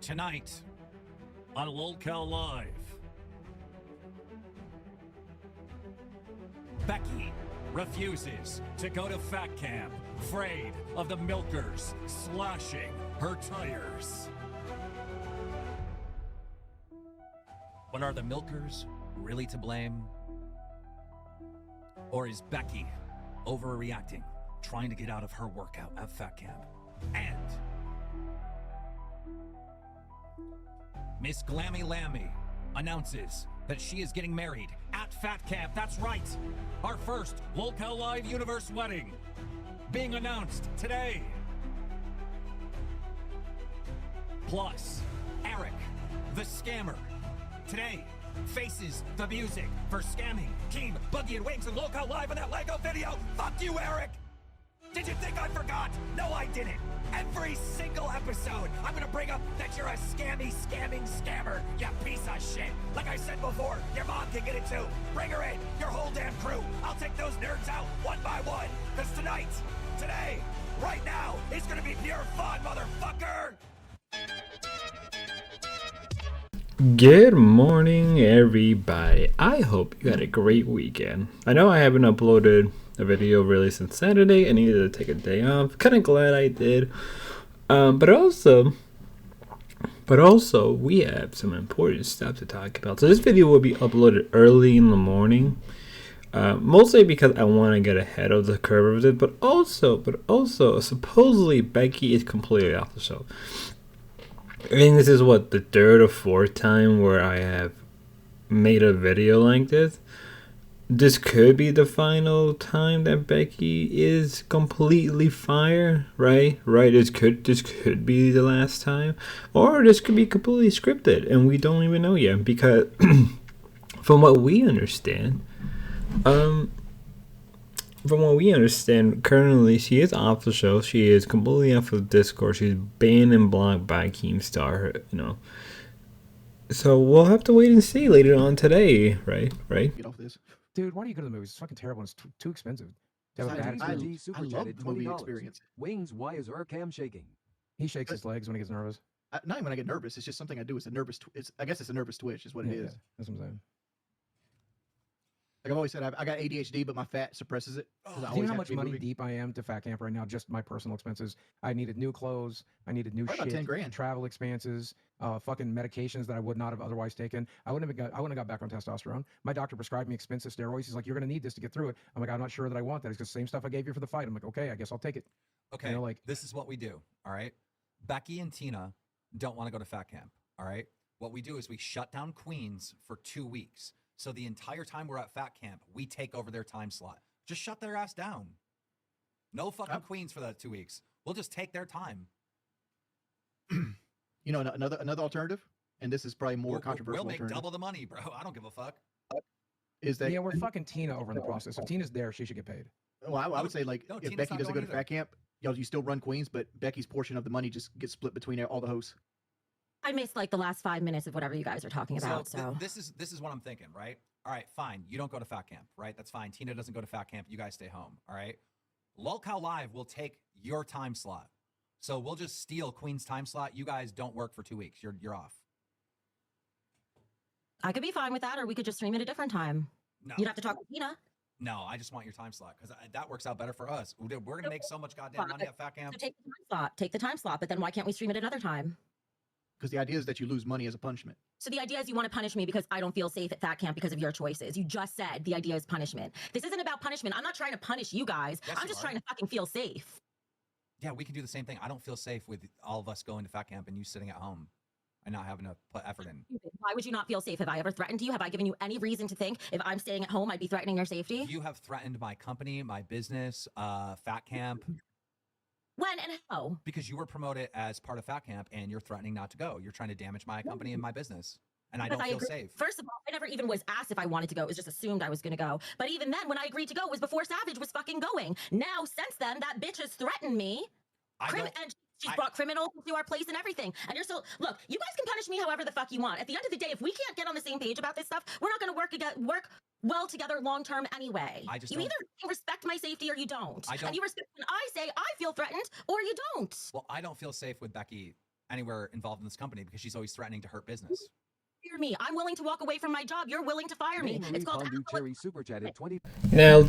Tonight on lolcowlive, Becky refuses to go to fat camp, afraid of the milkers slashing her tires. But are the milkers really to blame? Or is Becky overreacting, trying to get out of her workout at fat camp? And Miss Glammy Lammy announces that she is getting married at fat camp. That's right, our first lolcowlive universe wedding being announced today. Plus, Eric, the scammer, today faces the music for scamming Keem, Boogie, and Wings and lolcowlive in that Lego video. Fuck you, Eric! Did you think I forgot? No, I didn't. Every single episode, I'm gonna bring up that you're a scamming scammer, you piece of shit. Like I said before, your mom can get it too. Bring her in, your whole damn crew. I'll take those nerds out one by one. Because tonight, today, right now, is gonna be pure fun, motherfucker! Good morning, everybody. I hope you had a great weekend. I know I haven't uploaded a video really since Saturday. I needed to take a day off. Kind of glad I did. But also, we have some important stuff to talk about. So this video will be uploaded early in the morning. Mostly because I want to get ahead of the curve of it. But also, supposedly Becky is completely off the show. I think this is what, the third or fourth time where I have made a video like this. This could be the final time that Becky is completely fired, right? This could be the last time, or this could be completely scripted, and we don't even know yet. Because from what we understand, currently she is off the show. She is completely off of Discord. She's banned and blocked by Keemstar, So we'll have to wait and see later on today, right? Get off this. Dude, why do you go to the movies? It's fucking terrible. It's too expensive. To have a bad I experience. love the movie experience. Wings, why is our cam shaking? He shakes his legs when he gets nervous. Not even when I get nervous. It's just something I do. It's a nervous. I guess it's a nervous twitch, is what it is. Yeah, that's what I'm saying. Like I've always said, I got ADHD, but my fat suppresses it. Do you know how much money deep I am to fat camp right now? Just my personal expenses. I needed new clothes. I needed new Probably shit. about 10 grand. Travel expenses. Fucking medications that I would not have otherwise taken. I wouldn't have got back on testosterone. My doctor prescribed me expensive steroids. He's like, you're gonna need this to get through it. I'm like, I'm not sure that I want that. It's the same stuff I gave you for the fight. I'm like, okay, I guess I'll take it. Okay, this is what we do, all right? Becky and Tina don't want to go to fat camp, all right? What we do is we shut down Queens for 2 weeks. So the entire time we're at fat camp, we take over their time slot. Just shut their ass down. No fucking Queens for that 2 weeks. We'll just take their time. Another alternative, and this is probably more controversial. We'll make double the money, bro. I don't give a fuck. Is that we're fucking Tina over in the process. If Tina's there, she should get paid. Well, I would say if Tina's Becky doesn't go to either. fat camp, you still run Queens, but Becky's portion of the money just gets split between all the hosts. I missed like the last 5 minutes of whatever you guys are talking about. So this is what I'm thinking, right? All right, fine. You don't go to fat camp, right? That's fine. Tina doesn't go to fat camp. You guys stay home, all right? lolcowlive will take your time slot. So we'll just steal Queen's time slot. You guys don't work for 2 weeks. You're off. I could be fine with that, or we could just stream at a different time. No. You'd have to talk with Tina. No, I just want your time slot because that works out better for us. We're going to make so much goddamn money at fat camp. So take the time slot, but then why can't we stream at another time? Because the idea is that you lose money as a punishment. So the idea is you want to punish me because I don't feel safe at fat camp because of your choices. You just said the idea is punishment. This isn't about punishment. I'm not trying to punish you guys. Yes, I'm just trying to fucking feel safe. Yeah, we can do the same thing. I don't feel safe with all of us going to fat camp and you sitting at home and not having to put effort in. Why would you not feel safe? Have I ever threatened you? Have I given you any reason to think if I'm staying at home, I'd be threatening your safety? You have threatened my company, my business, fat camp. When and how? Because you were promoted as part of fat camp and you're threatening not to go. You're trying to damage my company and my business. And I don't feel safe. First of all, I never even was asked if I wanted to go. It was just assumed I was going to go. But even then, when I agreed to go, it was before Savage was fucking going. Now, since then, that bitch has threatened me. And she's brought criminals to our place and everything. And you're still, look, you guys can punish me however the fuck you want. At the end of the day, if we can't get on the same page about this stuff, we're not going to work well together long term anyway. You either respect my safety or you don't. And you respect when I say I feel threatened or you don't. Well, I don't feel safe with Becky anywhere involved in this company because she's always threatening to hurt business. Fire me. I'm willing to walk away from my job. You're willing to fire me. Marie It's called Fondue affluent- Cherry Super Chatted 20. Now,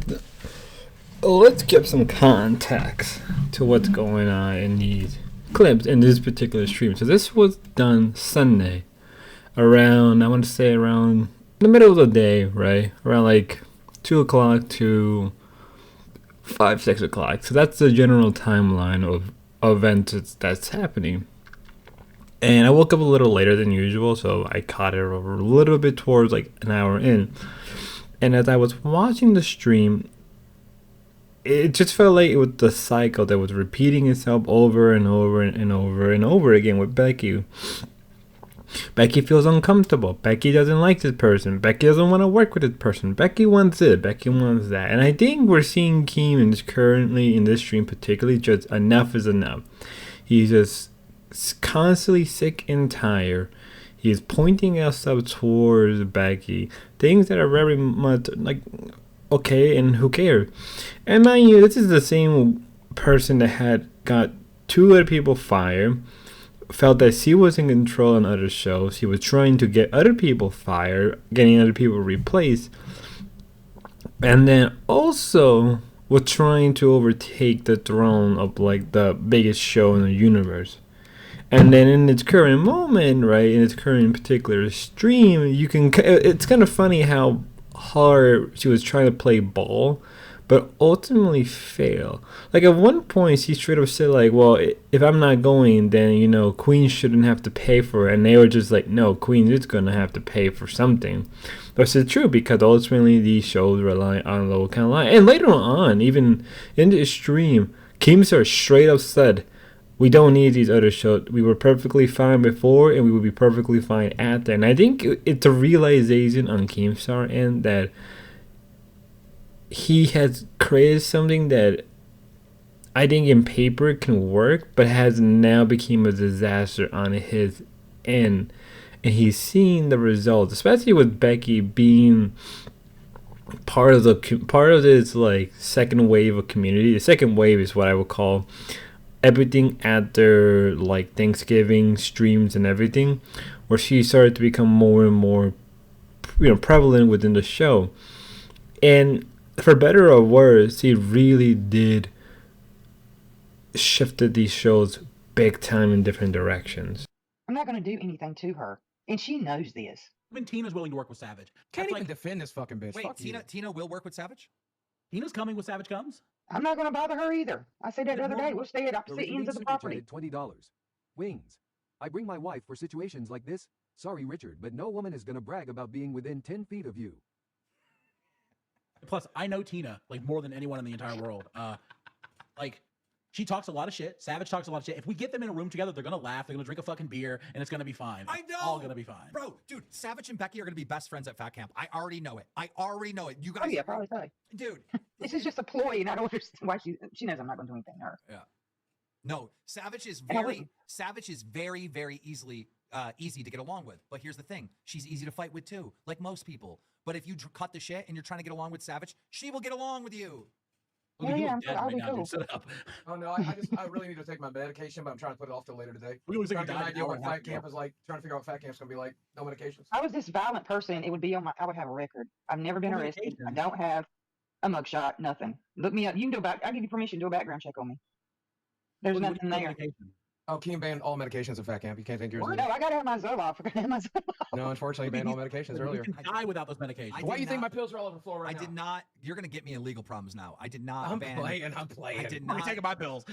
let's give some context to what's going on in these clips in this particular stream. So this was done Sunday around, I want to say around the middle of the day, right? Around like 2 o'clock to 5, 6 o'clock. So that's the general timeline of events that's happening. And I woke up a little later than usual, so I caught it over a little bit towards like an hour in. And as I was watching the stream, it just felt like it was the cycle that was repeating itself over and over and over and over again with Becky. Becky feels uncomfortable. Becky doesn't like this person. Becky doesn't want to work with this person. Becky wants it. Becky wants that. And I think we're seeing Keem currently in this stream particularly just enough is enough. He's just constantly sick and tired. He is pointing out stuff towards Becky. Things that are very much like, okay, and who cares? And mind you, this is the same person that had got 2 other people fired. Felt that she was in control on other shows. He was trying to get other people fired, getting other people replaced, and then also was trying to overtake the throne of like the biggest show in the universe. And then in its current moment, right, in its current particular stream, it's kind of funny how hard she was trying to play ball, but ultimately fail. Like at one point, she straight up said like, well, if I'm not going, then, Queen shouldn't have to pay for it. And they were just like, no, Queen is going to have to pay for something. But it's true because ultimately these shows rely on lolcowlive. And later on, even in the stream, Keemstar straight up said, we don't need these other shows. We were perfectly fine before, and we would be perfectly fine after. And I think it's a realization on Keemstar end that he has created something that I think in paper can work, but has now become a disaster on his end. And he's seeing the results, especially with Becky being part of this like second wave of community. The second wave is what I would call everything after like Thanksgiving streams and everything, where she started to become more and more prevalent within the show. And for better or worse, he really did shifted these shows big time in different directions. I'm not going to do anything to her, and she knows this. Even Tina's willing to work with Savage. Can't That's even defend this fucking bitch. Wait, Fuck you. Tina will work with Savage? Tina's coming when Savage comes. I'm not going to bother her either. I said that the other Good day. morning. We'll stay at opposite Originally ends of the Super property. Chatted $20. Wings. I bring my wife for situations like this. Sorry, Richard, but no woman is gonna brag about being within 10 feet of you. Plus, I know Tina like more than anyone in the entire world. Like, she talks a lot of shit. Savage talks a lot of shit. If we get them in a room together, they're gonna laugh. They're gonna drink a fucking beer, and it's gonna be fine. I It's know. all gonna be fine. Bro, dude, Savage and Becky are gonna be best friends at Fat Camp. I already know it. You guys, Oh yeah, probably so. dude. This is just a ploy, and I don't understand why she knows I'm not going to do anything to her. No, Savage is And I very, very easy to get along with. But here's the thing: she's easy to fight with too, like most people. But if you cut the shit and you're trying to get along with Savage, she will get along with you. Look at you, Yeah, look dead I'll right be now, dude. cool. Sit up. Oh no, I really need to take my medication, but I'm trying to put it off till later today. We always Trying think to you get an died idea an hour what and a half fat camp ago. is like. Trying to figure out what fat camp's gonna be like. No medications. I was this violent person. It would be on I would have a record. I've never been No arrested. I medications. don't have a mugshot. Nothing. Look me up. You can do I'll give you permission to do a background check on me. There's What do you nothing do with there. medication? Oh, Keem banned all medications at fat camp. You can't take yours. Well, either. no, I got to have my Zoloft. I got to have my Zoloft. No, unfortunately, he banned all medications You earlier. can die without those medications. I Why do did you think my not- pills are all over the floor right I now? did not. You're gonna get me in legal problems now. I did not I'm ban. playing. I'm playing. I did I'm not. taking my pills.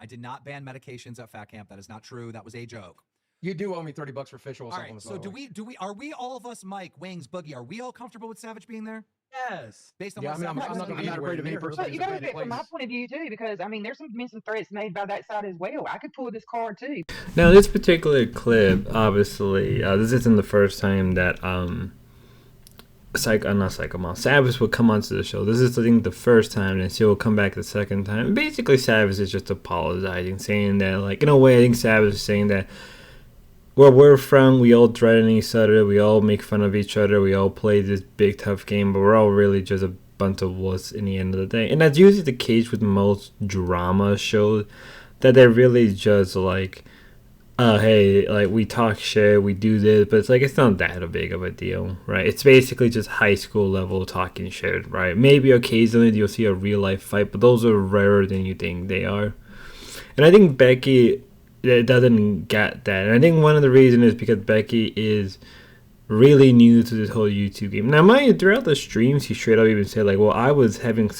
I did not ban medications at Fat Camp. That is not true. That was a joke. You do owe me $30 for fish oil All supplements. right. So are we all of us, Mike, Wings, Boogie, are we all comfortable with Savage being there? Yes. Based on Yeah, what I mean, I'm Savage not said? going to I'm be not anywhere afraid of near any her, person. but But you there's got a to look bad at it from my place. point of view too, because I mean, there's been some threats made by that side as well. I could pull this card too. Now, this particular clip, obviously, this isn't the first time that Savage would come onto the show. This is, I think, the first time, and she will come back the second time. Basically, Savage is just apologizing, saying that, like, in a way, I think Savage is saying that where we're from, we all threaten each other, we all make fun of each other, we all play this big tough game, but we're all really just a bunch of wuss in the end of the day. And that's usually the case with most drama shows, that they're really just like hey, like we talk shit, we do this, but it's like it's not that big of a deal, right? It's basically just high school level talking shit, right? Maybe occasionally you'll see a real life fight, but those are rarer than you think they are. And I think Becky doesn't get that. And I think one of the reasons is because Becky is really new to this whole YouTube game. Now, mind you, throughout the streams, he straight up even said, like, well, I was having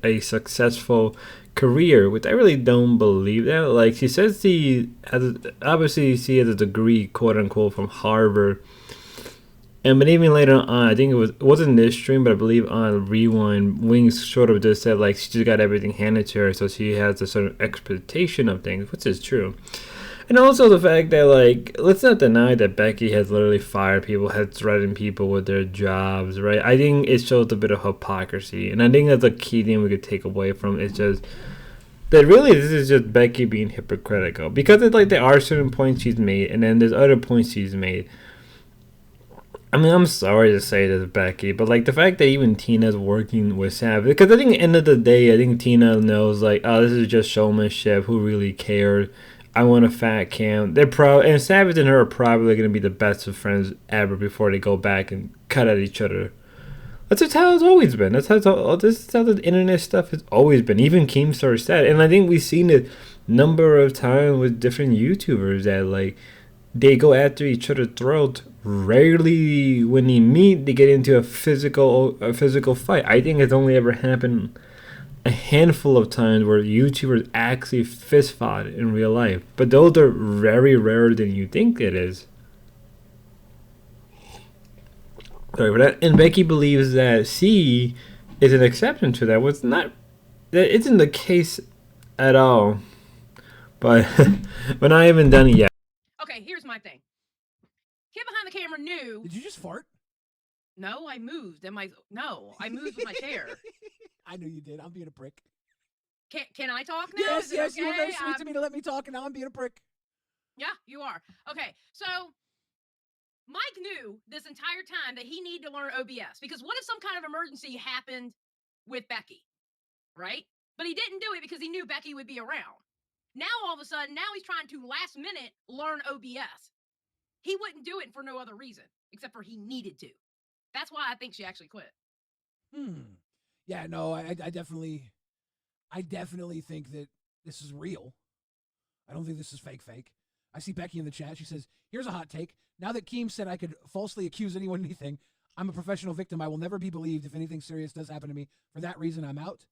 a successful career, which I really don't believe that. Like, she says she has, obviously, she has a degree, quote unquote, from Harvard. And but even later on, I think it wasn't this stream, but I believe on Rewind, Wings sort of just said, like, she just got everything handed to her, so she has a sort of expectation of things, which is true. And also the fact that, like, let's not deny that Becky has literally fired people, has threatened people with their jobs, right? I think it shows a bit of hypocrisy. And I think that's a key thing we could take away from it. It's just that really this is just Becky being hypocritical. Because it's like there are certain points she's made, and then there's other points she's made. I mean, I'm sorry to say this, Becky, but, like, the fact that even Tina's working with Savage, because I think at the end of the day, I think Tina knows, like, oh, this is just showmanship, who really cares? I want a fat Cam. And Savage and her are probably going to be the best of friends ever before they go back and cut at each other. That's just how it's always been. This is how the internet stuff has always been. Even Keemstar said, and I think we've seen it number of times with different YouTubers that, like, they go after each other's throats. Rarely, when they meet, they get into a physical fight. I think it's only ever happened a handful of times where YouTubers actually fist fought in real life, but those are very rarer than you think it is. Sorry for that. And Becky believes that she is an exception to that. What's not, that isn't the case at all. But but I haven't done it yet. Okay, here's my thing. Kid behind the camera knew. Did you just fart? No, I moved. I moved with my chair. I knew you did. I'm being a prick. Can I talk now? Yes, Is it yes, you were very okay? sweet to me to let me talk, and now I'm being a prick. Yeah, you are. Okay, so Mike knew this entire time that he needed to learn OBS, because what if some kind of emergency happened with Becky, right? But he didn't do it because he knew Becky would be around. Now all of a sudden, now he's trying to last minute learn OBS. He wouldn't do it for no other reason except for he needed to. That's why I think she actually quit. Yeah, no, I definitely think that this is real. I don't think this is fake. I see Becky in the chat. She says, here's a hot take. Now that Keem said I could falsely accuse anyone of anything, I'm a professional victim. I will never be believed if anything serious does happen to me. For that reason, I'm out.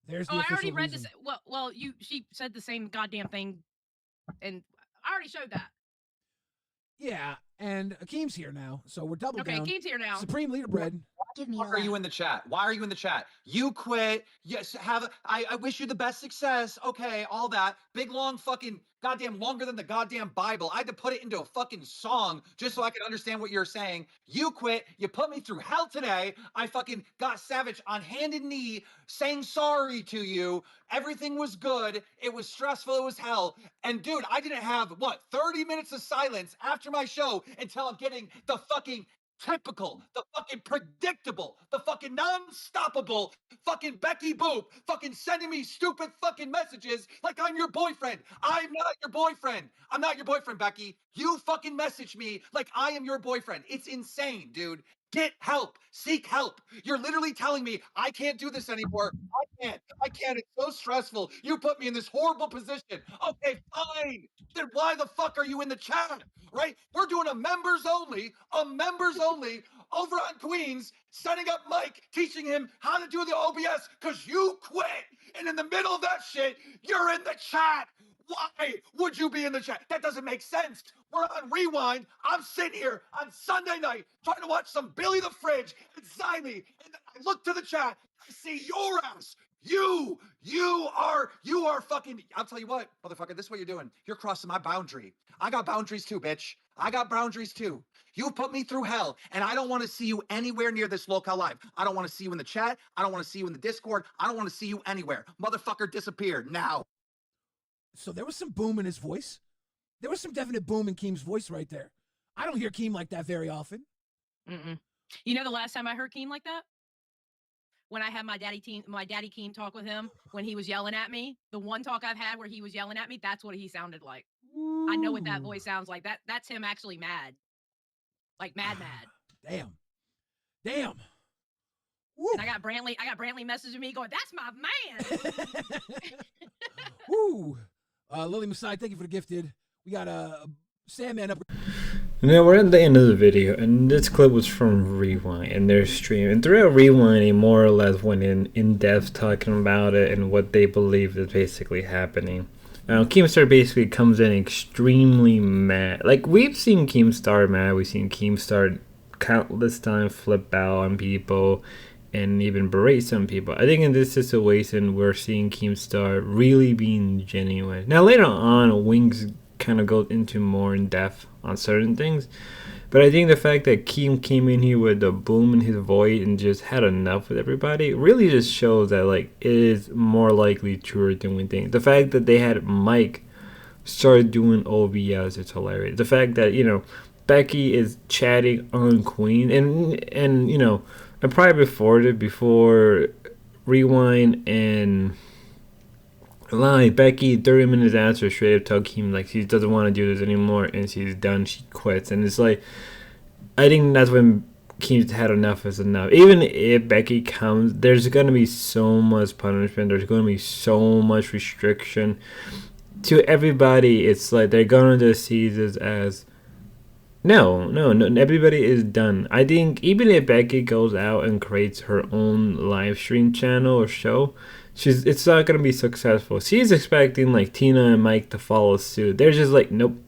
There's the official I already read reason. this. Well, she said the same goddamn thing, and I already showed that. Yeah, and Keem's here now, so we're double down. Okay, Keem's here now. Supreme leader bread. Why are you in the chat? Why are you in the chat? You quit. Yes, I wish you the best success. Okay, all that. Big, long, fucking, goddamn, longer than the goddamn Bible. I had to put it into a fucking song just so I could understand what you're saying. You quit. You put me through hell today. I fucking got Savage on hand and knee saying sorry to you. Everything was good. It was stressful. It was hell. And dude, I didn't have, 30 minutes of silence after my show until I'm getting the fucking typical, the fucking predictable, the fucking non-stoppable fucking Becky Boop fucking sending me stupid fucking messages like I'm your boyfriend. I'm not your boyfriend. I'm not your boyfriend, Becky. You fucking message me like I am your boyfriend. It's insane, dude. Get help. Seek help. You're literally telling me I can't do this anymore. I can't. It's so stressful. You put me in this horrible position. Okay, fine. Then why the fuck are you in the chat? Right? We're doing a members only over on Queens, setting up Mike, teaching him how to do the OBS because you quit. And in the middle of that shit, you're in the chat. Why would you be in the chat? That doesn't make sense. We're on Rewind. I'm sitting here on Sunday night trying to watch some Billy the Fridge and Xylee. And then I look to the chat. I see your ass. You are fucking, I'll tell you what, motherfucker, this is what you're doing. You're crossing my boundary. I got boundaries too, bitch. I got boundaries too. You put me through hell, and I don't want to see you anywhere near this Lolcow Live. I don't want to see you in the chat. I don't want to see you in the Discord. I don't want to see you anywhere. Motherfucker, disappear now. So there was some boom in his voice. There was some definite boom in Keem's voice right there. I don't hear Keem like that very often. You know the last time I heard Keem like that? When I had my daddy Keem talk with him when he was yelling at me. The one talk I've had where he was yelling at me, that's what he sounded like. I know what that Ooh. voice sounds like. That's him actually mad. Like mad. Damn. Damn. And I got Brantley messaging me going, "That's my man." Woo. Lily Masai, thank you for the gifted. We got a Sandman up. Now we're at the end of the video, and this clip was from Rewind and their stream. And throughout Rewind, they more or less went in depth talking about it and what they believe is basically happening. Keemstar basically comes in extremely mad. Like, we've seen Keemstar mad, we've seen Keemstar countless times flip out on people and even berate some people. I think in this situation, we're seeing Keemstar really being genuine. Now later on, Wings kind of goes into more in depth on certain things, but I think the fact that Keem came in here with the boom in his voice and just had enough with everybody really just shows that, like, it is more likely truer than we think. The fact that they had Mike start doing OBS, it's hilarious. The fact that, you know, Becky is chatting on Queen, and you know, and probably before Rewind and Live, Becky 30 minutes after straight up told Keem like she doesn't want to do this anymore and she's done, she quits. And it's like, I think that's when Keem's had enough is enough. Even if Becky comes, there's gonna be so much punishment, there's gonna be so much restriction to everybody. It's like they're gonna just see this as no, everybody is done. I think even if Becky goes out and creates her own live stream channel or show, it's not gonna be successful. She's expecting like Tina and Mike to follow suit. They're just like, nope.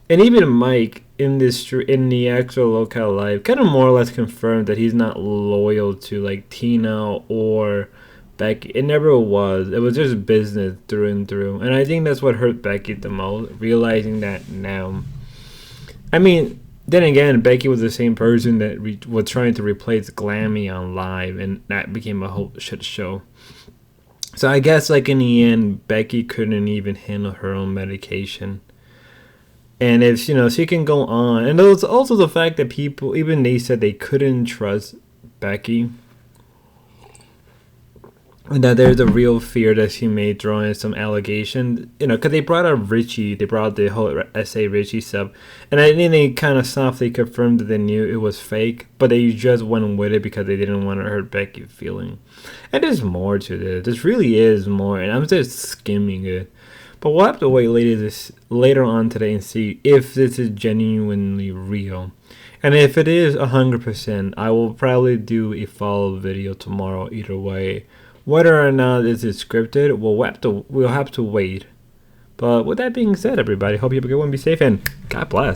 And even Mike in the actual lolcowlive kind of more or less confirmed that he's not loyal to like Tina or Becky. It never was. It was just business through and through. And I think that's what hurt Becky the most, realizing that now. I mean, then again, Becky was the same person that was trying to replace Glammy on Live, and that became a whole shit show. So I guess, like, in the end, Becky couldn't even handle her own medication. And if, you know, she can go on. And there was also the fact that people, even they said they couldn't trust Becky. And that there's a real fear that she may throw in some allegation, you know, because they brought up Richie, they brought the whole SA Richie sub, and I think they kind of softly confirmed that they knew it was fake, but they just went with it because they didn't want to hurt Becky's feeling. And there's more to this. This really is more, and I'm just skimming it. But we'll have to wait later on today and see if this is genuinely real. And if it is 100%, I will probably do a follow-up video tomorrow either way. Whether or not this is scripted, we'll have to wait. But with that being said, everybody, hope you have a good one, be safe, and God bless.